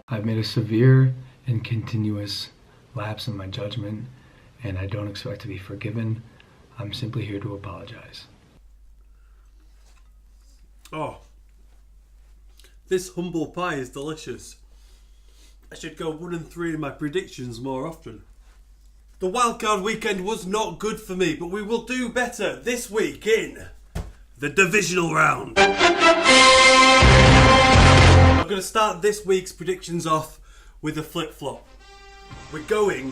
I've made a severe and continuous lapse in my judgment, and I don't expect to be forgiven. I'm simply here to apologize. Oh, this humble pie is delicious. I should go 1-3 in my predictions more often. The wildcard weekend was not good for me, but we will do better this week in the divisional round. I'm going to start this week's predictions off with a flip-flop. We're going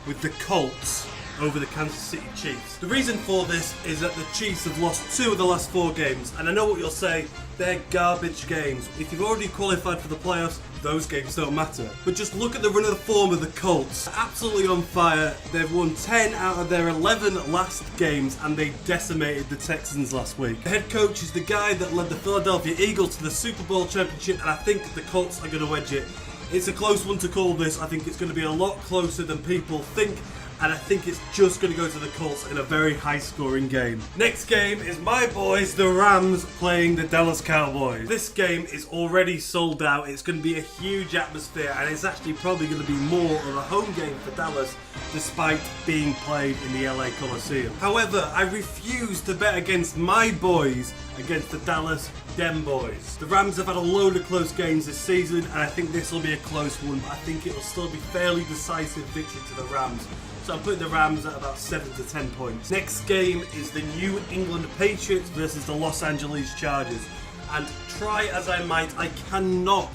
with the Colts over the Kansas City Chiefs. The reason for this is that the Chiefs have lost 2 of the last 4 games, and I know what you'll say, they're garbage games. If you've already qualified for the playoffs, those games don't matter. But just look at the run of the form of the Colts. Absolutely on fire. They've won 10 out of their 11 last games, and they decimated the Texans last week. The head coach is the guy that led the Philadelphia Eagles to the Super Bowl championship, and I think the Colts are going to wedge it. It's a close one to call this. I think it's going to be a lot closer than people think, and I think it's just going to go to the Colts in a very high-scoring game. Next game is my boys, the Rams, playing the Dallas Cowboys. This game is already sold out. It's going to be a huge atmosphere, and it's actually probably going to be more of a home game for Dallas, despite being played in the LA Coliseum. However, I refuse to bet against my boys against the Dallas Dem Boys. The Rams have had a load of close games this season, and I think this will be a close one, but I think it will still be fairly decisive victory to the Rams. So I'm putting the Rams at about 7 to 10 points. Next game is the New England Patriots versus the Los Angeles Chargers. And try as I might, I cannot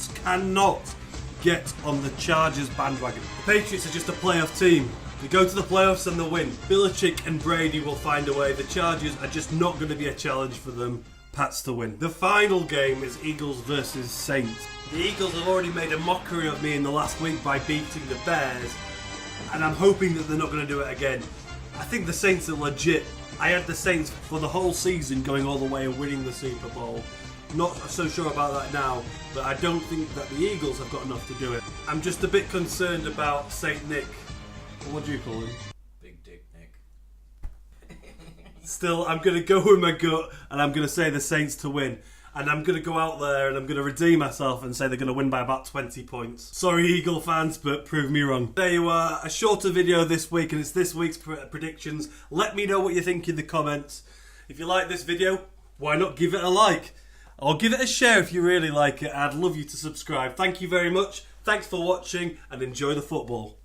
get on the Chargers bandwagon. The Patriots are just a playoff team. They go to the playoffs and they win. Belichick and Brady will find a way. The Chargers are just not going to be a challenge for them. Pats to win. The final game is Eagles versus Saints. The Eagles have already made a mockery of me in the last week by beating the Bears, and I'm hoping that they're not going to do it again. I think the Saints are legit. I had the Saints for the whole season going all the way and winning the Super Bowl. Not so sure about that now, but I don't think that the Eagles have got enough to do it. I'm just a bit concerned about Saint Nick. What do you call him? Big Dick Nick. Still, I'm going to go with my gut, and I'm going to say the Saints to win. And I'm going to go out there and I'm going to redeem myself and say they're going to win by about 20 points. Sorry, Eagle fans, but prove me wrong. There you are, a shorter video this week, and it's this week's predictions. Let me know what you think in the comments. If you like this video, why not give it a like? Or give it a share if you really like it. I'd love you to subscribe. Thank you very much. Thanks for watching, and enjoy the football.